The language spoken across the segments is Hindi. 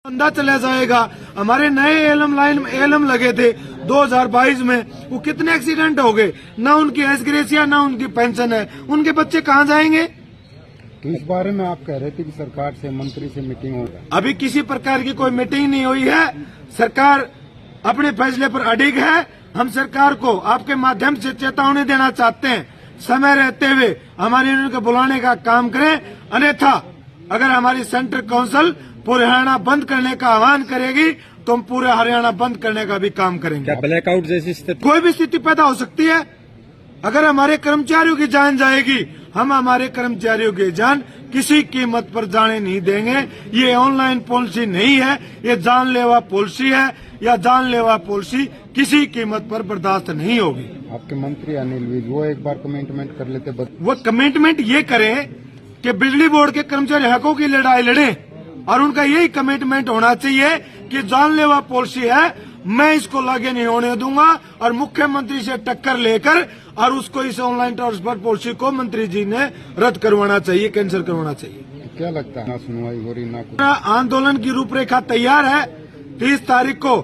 बंदा चला जाएगा। हमारे नए एलम लगे थे 2022 में, वो कितने एक्सीडेंट हो गए, ना उनकी एसग्रेसिया ना उनकी पेंशन है, उनके बच्चे कहाँ जाएंगे। तो इस बारे में आप कह रहे थे कि सरकार से मंत्री से मीटिंग होगा। अभी किसी प्रकार की कोई मीटिंग नहीं हुई है। सरकार अपने फैसले पर अडिग है। हम सरकार को आपके माध्यम से चेतावनी देना चाहते हैं, समय रहते हुए हमारी यूनियन को बुलाने का काम करें, अन्यथा अगर हमारी सेंट्रल काउंसिल पूरे हरियाणा बंद करने का आह्वान करेगी तो हम पूरे हरियाणा बंद करने का भी काम करेंगे। क्या ब्लैकआउट जैसी स्थिति, कोई भी स्थिति पैदा हो सकती है। अगर हमारे कर्मचारियों की जान जाएगी, हम हमारे कर्मचारियों की जान किसी कीमत पर जाने नहीं देंगे। ये ऑनलाइन पॉलिसी नहीं है, ये जानलेवा पॉलिसी है, या जानलेवा पॉलिसी किसी कीमत पर बर्दाश्त नहीं होगी। आपके मंत्री अनिल विज वो एक बार कमिटमेंट कर लेते, वो कमिटमेंट ये करें कि बिजली बोर्ड के कर्मचारी हकों की लड़ाई लड़े, और उनका यही कमिटमेंट होना चाहिए कि जानलेवा पॉलिसी है, मैं इसको लागू नहीं होने दूंगा, और मुख्यमंत्री से टक्कर लेकर और उसको इस ऑनलाइन ट्रांसफर पॉलिसी को मंत्री जी ने रद्द करवाना चाहिए, कैंसिल करवाना चाहिए। तो क्या लगता है, ना सुनवाई हो रही ना कुछ। आंदोलन की रूपरेखा तैयार है। 30 तारीख को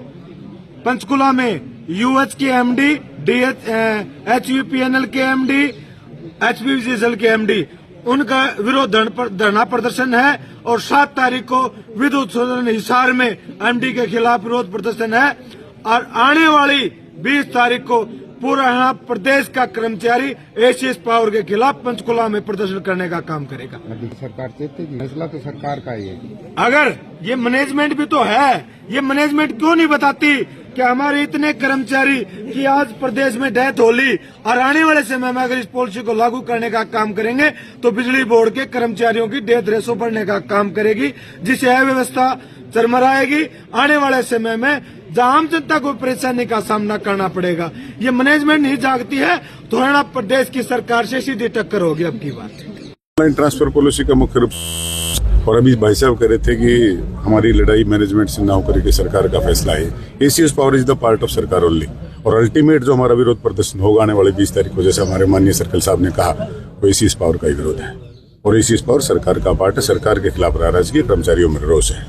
पंचकुला में यूएच के एमडी, HUPNL के एमडी, HPCL के एमडी, उनका विरोध धरना प्रदर्शन है, और 7 तारीख को विद्युत सदन हिसार में एमडी के खिलाफ विरोध प्रदर्शन है, और आने वाली 20 तारीख को पूरा हरियाणा प्रदेश का कर्मचारी एसीएस पावर के खिलाफ पंचकुला में प्रदर्शन करने का काम करेगा। सरकार चेतेगी, फैसला तो सरकार का ही है। अगर ये मैनेजमेंट भी तो है, ये मैनेजमेंट क्यों नहीं बताती कि हमारे इतने कर्मचारी की आज प्रदेश में डेथ होली, और आने वाले समय में अगर इस पॉलिसी को लागू करने का काम करेंगे तो बिजली बोर्ड के कर्मचारियों की डेथ रेशो बढ़ने का काम करेगी, जिससे अव्यवस्था चरमराएगी। आने वाले समय में जहां आम जनता को परेशानी का सामना करना पड़ेगा। ये मैनेजमेंट नहीं जागती है तो हरियाणा प्रदेश की सरकार से सीधी टक्कर होगी। अब की बात ऑनलाइन ट्रांसफर पॉलिसी का मुख्य रूप, और अभी भाई साहब कह रहे थे कि हमारी लड़ाई मैनेजमेंट से ना होकर के सरकार का फैसला है। ACS power is the part of सरकार ओनली, और अल्टीमेट जो हमारा विरोध प्रदर्शन होगा आने वाले 20 तारीख को, जैसे हमारे माननीय सर्कल साहब ने कहा, वो एसीएस पावर का ही विरोध है, और एसीएस पावर सरकार का पार्ट है। सरकार के खिलाफ नाराजगी, कर्मचारियों में रोष है,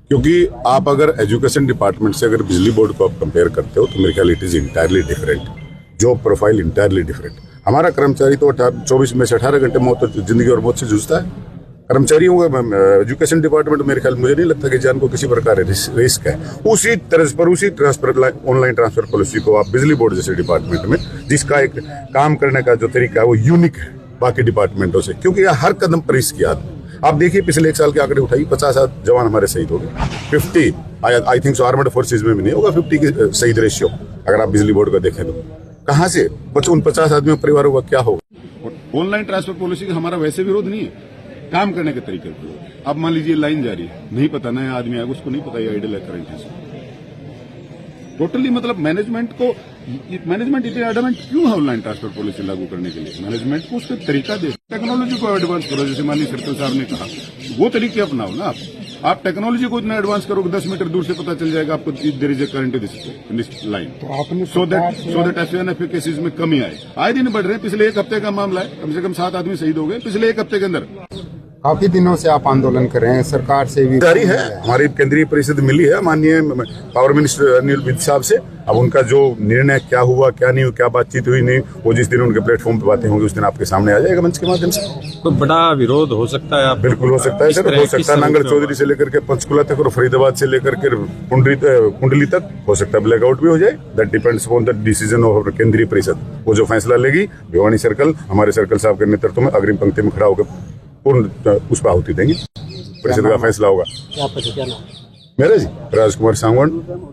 क्योंकि आप अगर एजुकेशन डिपार्टमेंट से अगर बिजली बोर्ड को आप कंपेयर करते हो तो मेरे ख्याल it is entirely different, job profile entirely different. हमारा कर्मचारी तो 24 में से 18 घंटे जिंदगी और मौत से जूझता है। कर्मचारियों का एजुकेशन डिपार्टमेंट मेरे ख्याल मुझे नहीं लगता कि जान को किसी प्रकार रिस्क है। उसी तरह पर उसी ट्रांसफर ऑनलाइन ट्रांसफर पॉलिसी को आप बिजली बोर्ड जैसे डिपार्टमेंट में, जिसका एक काम करने का जो तरीका है वो यूनिक है बाकी डिपार्टमेंटों से, क्योंकि हर कदम पर रिस्क किया। आप देखिए पिछले 1 साल के आंकड़े उठाइए, 50 जवान हमारे शहीद हो गए। 50 I think so armed forces में भी नहीं होगा 50 की शहीद रेशियो, अगर आप बिजली बोर्ड का देखें तो। कहाँ से उन 50 आदमियों परिवारों का क्या होगा। ऑनलाइन ट्रांसफर पॉलिसी का हमारा वैसे विरोध नहीं है, काम करने के तरीके पर। अब मान लीजिए लाइन जारी है, नहीं पता नया आदमी आएगा, उसको नहीं पता ये आइडल है करंट है। टोटली मतलब मैनेजमेंट इतने एडवांस क्यों है ऑनलाइन ट्रांसफर पॉलिसी लागू करने के लिए। मैनेजमेंट को उसका तरीका दे, टेक्नोलॉजी को एडवांस करो, जैसे माननीय सर्कल साहब ने कहा, वो तरीके अपनाओ ना। आप टेक्नोलॉजी को इतना एडवांस करोगे 10 मीटर दूर से पता चल जाएगा आपको there is a current in this line, so that FNF cases में कमी आए। आए दिन बढ़ रहे हैं। पिछले 1 हफ्ते का मामला है, कम से कम 7 आदमी शहीद हो गए पिछले 1 हफ्ते के अंदर। काफी दिनों से आप आंदोलन कर रहे हैं, सरकार से भी जारी है। हमारी केंद्रीय परिषद मिली है माननीय पावर मिनिस्टर अनिल विज साहब से। अब उनका जो निर्णय क्या हुआ क्या नहीं हुआ, क्या बातचीत हुई नहीं, वो जिस दिन उनके प्लेटफॉर्म पे बातें होंगी उस दिन आपके सामने आ जाएगा मंच के माध्यम से। तो बड़ा विरोध हो सकता है। बिल्कुल हो सकता है सर, हो सकता है। नांगल चौधरी से लेकर के पंचकुला तक और फरीदाबाद से लेकर के कुंडली तक हो सकता है ब्लैकआउट भी हो जाए। That depends on the decision of केंद्रीय परिषद। वो जो फैसला लेगी, भिवानी सर्कल हमारे सर्कल साहब के नेतृत्व में अग्रिम पंक्ति में खड़ा होकर पूर्ण उस पर आहुति देंगे। परिषद का फैसला होगा। क्या नाम? मेरा जी राजकुमार सांगवान,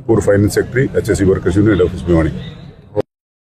पूर्व finance secretary HSE workers union office Bhiwani.